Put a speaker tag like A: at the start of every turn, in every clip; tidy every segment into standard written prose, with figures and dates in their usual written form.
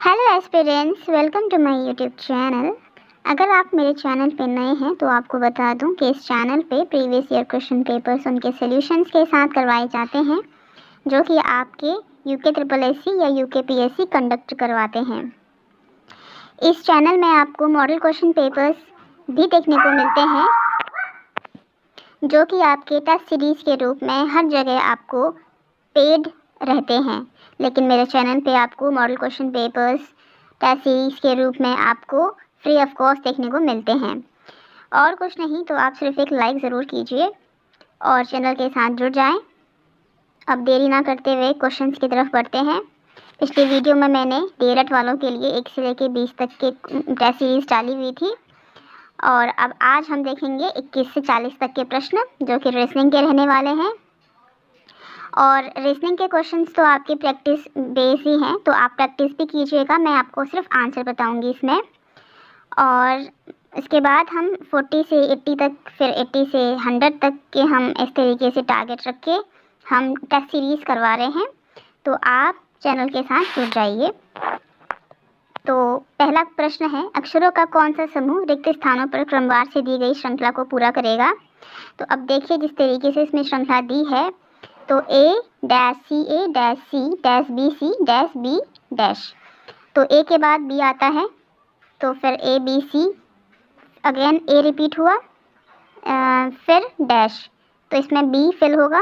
A: Hello aspirants, welcome to my YouTube channel. अगर आप मेरे चैनल पे नए हैं तो आपको बता दूं कि इस चैनल पे प्रीवियस ईयर क्वेश्चन पेपर्स उनके सॉल्यूशंस के साथ करवाए जाते हैं, जो कि आपके यूके ट्रिपल एससी या यूके पीएससी कंडक्ट करवाते हैं। इस चैनल में आपको मॉडल क्वेश्चन पेपर्स भी देखने को मिलते हैं, जो कि आपके टेस्ट सीरीज़ के रूप में हर जगह आपको पेड रहते हैं। लेकिन मेरे चैनल पे आपको model question papers test series के रूप में आपको फ्री ऑफ कॉस्ट देखने को मिलते हैं। और कुछ नहीं तो आप सिर्फ एक लाइक ज़रूर कीजिए और चैनल के साथ जुड़ जाएं। अब देरी ना करते हुए क्वेश्चंस की तरफ बढ़ते हैं। पिछली वीडियो में मैंने डीएलएड वालों के लिए 1 से लेकर 20 तक के टेस्ट सीरीज़ डाली हुई थी, और अब आज हम देखेंगे 21 से 40 तक के प्रश्न, जो कि रीजनिंग के रहने वाले हैं। और रीजनिंग के क्वेश्चंस तो आपकी प्रैक्टिस बेस ही हैं, तो आप प्रैक्टिस भी कीजिएगा। मैं आपको सिर्फ आंसर बताऊंगी इसमें। और इसके बाद हम 40 से 80 तक, फिर 80 से 100 तक के हम इस तरीके से टारगेट रख के हम टेस्ट सीरीज़ करवा रहे हैं, तो आप चैनल के साथ जुड़ जाइए। तो पहला प्रश्न है, अक्षरों का कौन सा समूह रिक्त स्थानों पर क्रमवार से दी गई श्रृंखला को पूरा करेगा। तो अब देखिए, जिस तरीके से इसमें श्रृंखला दी है, तो A dash C A dash C dash B C dash B dash, तो ए के बाद बी आता है, तो फिर A B C, again A repeat हुआ, फिर डैश, तो इसमें बी फिल होगा,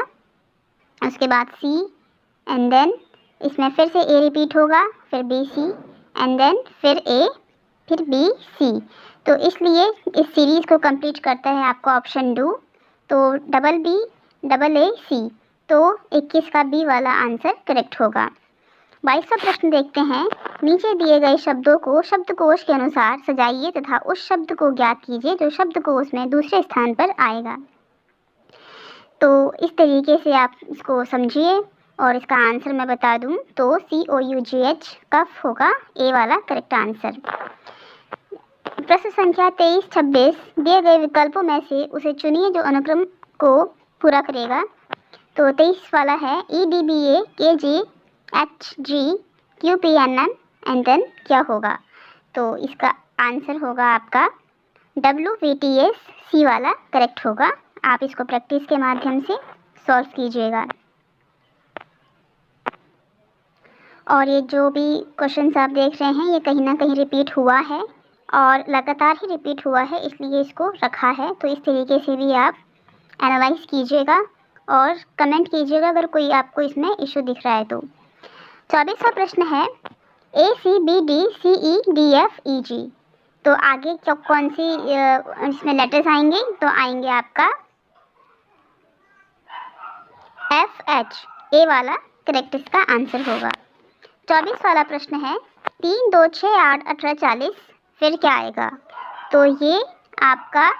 A: उसके बाद सी, एंड देन इसमें फिर से ए रिपीट होगा, फिर बी सी, एंड देन फिर ए, फिर बी सी। तो इसलिए इस सीरीज़ को कंप्लीट करता है आपका ऑप्शन डू, तो डबल बी डबल ए सी, तो 21 का बी वाला आंसर करेक्ट होगा। 22वां प्रश्न देखते हैं, नीचे दिए गए शब्दों को शब्दकोश के अनुसार सजाइए तथा उस शब्द को ज्ञात कीजिए जो शब्दकोश में दूसरे स्थान पर आएगा। तो इस तरीके से आप इसको समझिए, और इसका आंसर मैं बता दूं तो COUGH कफ होगा ए वाला करेक्ट आंसर। प्रश्न संख्या 23-26, दिए गए विकल्पों में से उसे चुनिए जो अनुक्रम को पूरा करेगा। तो 23 वाला है EDBA KG HG QPNM, and then क्या होगा, तो इसका आंसर होगा आपका WVTS सी वाला करेक्ट होगा। आप इसको प्रैक्टिस के माध्यम से सॉल्व कीजिएगा। और ये जो भी क्वेश्चंस आप देख रहे हैं, ये कहीं ना कहीं रिपीट हुआ है और लगातार ही रिपीट हुआ है, इसलिए इसको रखा है। तो इस तरीके से भी आप एनालाइज कीजिएगा और कमेंट कीजिएगा अगर कोई आपको इसमें इशू दिख रहा है तो। 24वां प्रश्न है, ACBDCEDFEG, तो आगे कौन सी इसमें लेटर्स आएंगे, तो आएंगे आपका FH, ए वाला करेक्ट इसका आंसर होगा। 24 वाला प्रश्न है, 3 2 6 8 18 40, फिर क्या आएगा, तो ये आपका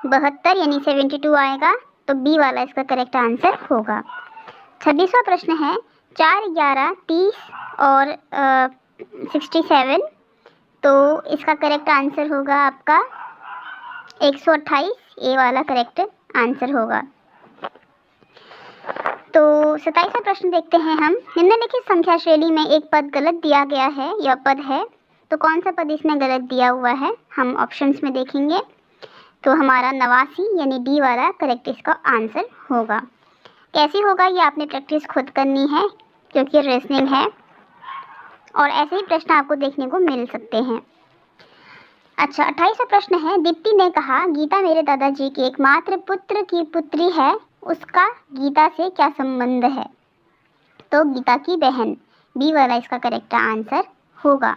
A: 72 यानी 72 आएगा, तो बी वाला इसका करेक्ट आंसर होगा। 26वां प्रश्न है, 4 11 30 और 67, तो इसका करेक्ट आंसर होगा आपका 128, ए वाला करेक्ट आंसर होगा। तो 27वां प्रश्न देखते हैं हम, निम्नलिखित संख्या श्रेणी में एक पद गलत दिया गया है या पद है, तो कौन सा पद इसमें गलत दिया हुआ है, हम ऑप्शंस में देखेंगे। तो हमारा 89 यानी डी वाला करेक्ट इसका आंसर होगा। कैसी होगा ये आपने प्रैक्टिस खुद करनी है, क्योंकि रीजनिंग है और ऐसे ही प्रश्न आपको देखने को मिल सकते हैं। अच्छा, 28वां प्रश्न है, दीप्ति ने कहा गीता मेरे दादाजी के एकमात्र पुत्र की पुत्री है, उसका गीता से क्या संबंध है, तो गीता की बहन, बी वाला इसका करेक्ट आंसर होगा।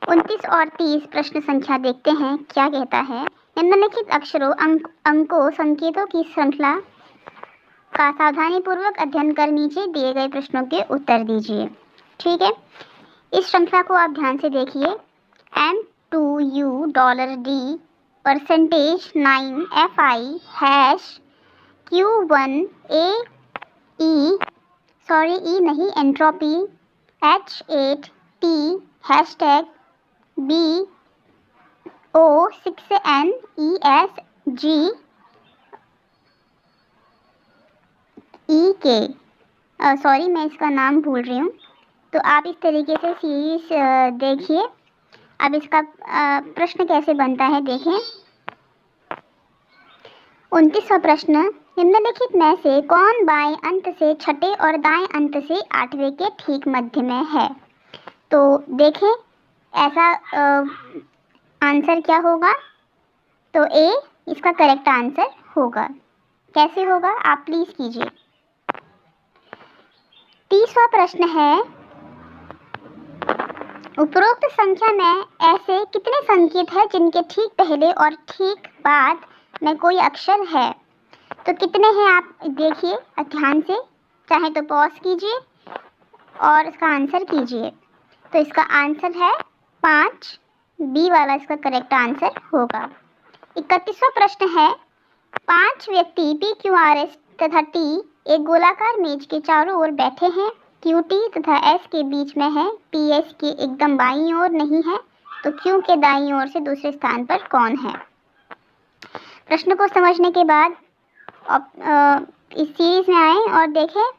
A: 29 और 30 प्रश्न संख्या देखते हैं, क्या कहता है, निम्नलिखित अक्षरों अंकों संकेतों की श्रृंखला का सावधानीपूर्वक अध्ययन कर नीचे दिए गए प्रश्नों के उत्तर दीजिए। ठीक है, इस श्रृंखला को आप ध्यान से देखिए। M2U $D %9 FI Q1 AE E नहीं entropy H8 T BO6N ESG EK, sorry मैं इसका नाम भूल रही हूँ, तो आप इस तरीके से सीरीज देखिए। अब इसका प्रश्न कैसे बनता है देखें। 29वां प्रश्न, निम्नलिखित में से कौन बाएं अंत से छठे और दाएं अंत से आठवें के ठीक मध्य में है। तो देखें ऐसा आंसर क्या होगा। तो ए इसका करेक्ट आंसर होगा। कैसे होगा आप प्लीज कीजिए। 30वां प्रश्न है, उपरोक्त संख्या में ऐसे कितने संकेत हैं जिनके ठीक पहले और ठीक बाद में कोई अक्षर है। तो कितने हैं आप देखिए ध्यान से, चाहे तो पॉज कीजिए और इसका आंसर कीजिए। तो इसका आंसर है 5, बी वाला इसका करेक्ट आंसर होगा। 31वां प्रश्न है, 5 व्यक्ति पी क्यू आर एस तथा टी एक गोलाकार मेज के चारों ओर बैठे हैं। क्यू टी तथा एस के बीच में है, पी एस के एकदम बाईं ओर नहीं है, तो क्यू के दाईं ओर से दूसरे स्थान पर कौन है। प्रश्न को समझने के बाद इस सीरीज में आए और देखें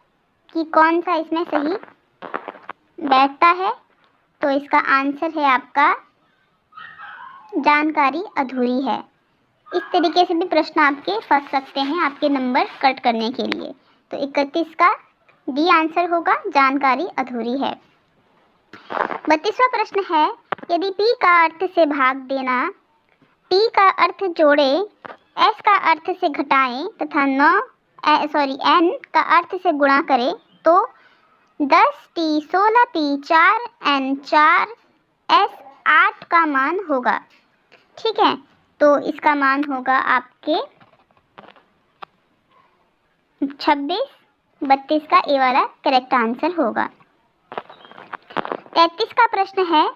A: कि कौन सा इसमें सही बैठता है। तो इसका आंसर है आपका जानकारी अधूरी है। इस तरीके से भी प्रश्न आपके फंस सकते हैं आपके नंबर कट करने के लिए। तो 31 का डी आंसर होगा, जानकारी अधूरी है। 32वां प्रश्न है, यदि P का अर्थ से भाग देना, T का अर्थ जोड़े, S का अर्थ से घटाएं तथा N का अर्थ से गुणा करें तो 10T 16P 4N 4S 8 का मान होगा। ठीक है, तो इसका मान होगा आपके 26, 32 का ए वाला करेक्ट आंसर होगा। 33 का प्रश्न है,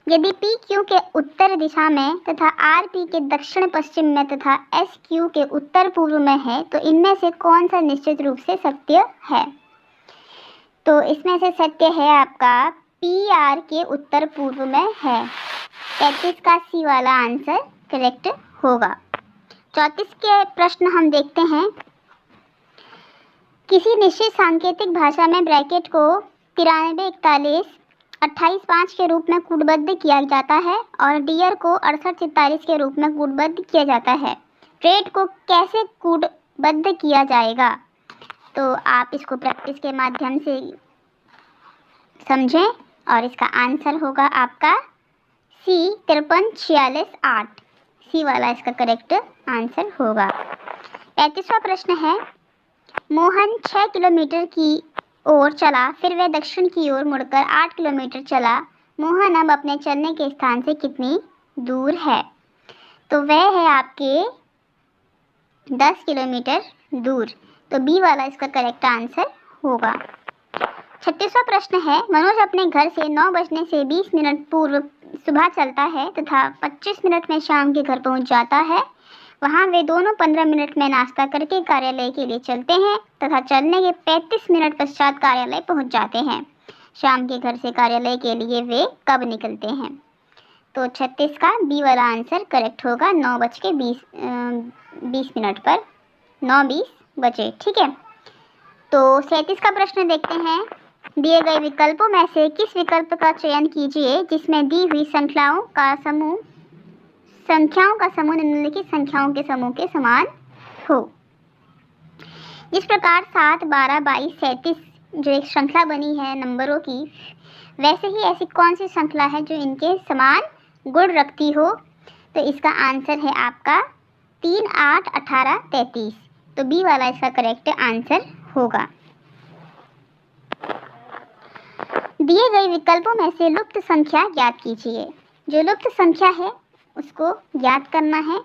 A: यदि पी क्यू के उत्तर दिशा में तथा आर पी के दक्षिण पश्चिम में तथा एस क्यू के उत्तर पूर्व में है तो इनमें से कौन सा निश्चित रूप से सत्य है। तो इसमें से सत्य है आपका पी आर के उत्तर पूर्व में है। 33 का सी वाला आंसर करेक्ट होगा। 34 के प्रश्न हम देखते हैं, किसी निश्चित सांकेतिक भाषा में ब्रैकेट को 93 41 28 5 के रूप में कूटबद्ध किया जाता है और डियर को 68 47 के रूप में कूटबद्ध किया जाता है। ट्रेड को कैसे कूटबद्ध किया जाएगा। तो आप इसको प्रैक्टिस के माध्यम से समझें और इसका आंसर होगा आपका सी 53 46 8, सी वाला इसका करेक्ट आंसर होगा। 35वां प्रश्न है, मोहन 6 किलोमीटर की ओर चला, फिर वह दक्षिण की ओर मुड़कर 8 किलोमीटर चला। मोहन अब अपने चलने के स्थान से कितनी दूर है। तो वह है आपके 10 किलोमीटर दूर। तो बी वाला इसका करेक्ट आंसर होगा। 36वां प्रश्न है, मनोज अपने घर से 9 बजने से 20 मिनट पूर्व सुबह चलता है तथा 25 मिनट में शाम के घर पहुंच जाता है। वहां वे दोनों 15 मिनट में नाश्ता करके कार्यालय के लिए चलते हैं तथा चलने के 35 मिनट पश्चात कार्यालय पहुंच जाते हैं। शाम के घर से कार्यालय के लिए वे कब निकलते हैं। तो 36 का बी वाला आंसर करेक्ट होगा, 9:20 पर 9:20 बजे। ठीक है, तो 37 का प्रश्न देखते हैं, दिए गए विकल्पों में से किस विकल्प का चयन कीजिए जिसमें दी हुई संख्याओं का समूह निम्नलिखित संख्याओं के समूह के समान हो। जिस प्रकार 7 12 22 37 जो एक श्रृंखला बनी है नंबरों की, वैसे ही ऐसी कौन सी श्रृंखला है जो इनके समान गुण रखती हो। तो इसका आंसर है आपका 3 8 18 33। तो बी वाला इसका करेक्ट आंसर होगा। दिए गए विकल्पों में से लुप्त संख्या ज्ञात कीजिए। जो लुप्त संख्या है उसको याद करना है।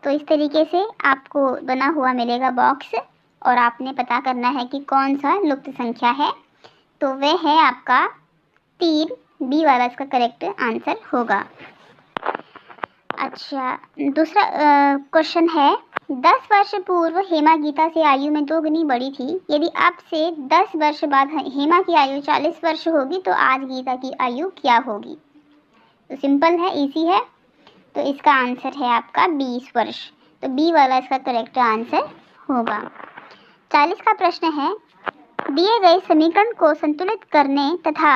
A: तो इस तरीके से आपको बना हुआ मिलेगा बॉक्स और आपने पता करना है कि कौन सा लुप्त संख्या है। तो वह है आपका 3, बी वाला इसका करेक्ट आंसर होगा। अच्छा, दूसरा क्वेश्चन है, 10 वर्ष पूर्व हेमा गीता से आयु में 2 गुनी बड़ी थी। यदि अब से 10 वर्ष बाद हेमा की आयु 40 वर्ष होगी तो आज गीता की आयु क्या होगी। तो सिंपल है, इजी है। तो इसका आंसर है आपका 20 वर्ष। तो बी वाला इसका करेक्ट आंसर होगा। 40 का प्रश्न है, दिए गए समीकरण को संतुलित करने तथा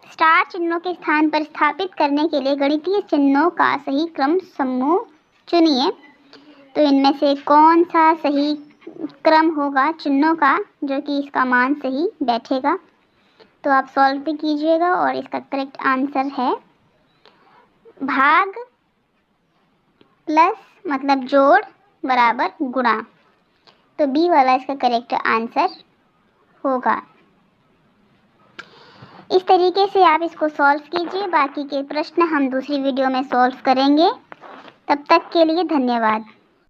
A: स्टार चिन्हों के स्थान पर स्थापित करने के लिए गणितीय चिन्हों का सही क्रम समूह चुनिए। तो इनमें से कौन सा सही क्रम होगा चिन्हों का जो कि इसका मान सही बैठेगा। तो आप सॉल्व भी कीजिएगा और इसका करेक्ट आंसर है भाग प्लस मतलब जोड़ बराबर गुणा। तो बी वाला इसका करेक्ट आंसर होगा। इस तरीके से आप इसको सॉल्व कीजिए। बाकी के प्रश्न हम दूसरी वीडियो में सॉल्व करेंगे। तब तक के लिए धन्यवाद।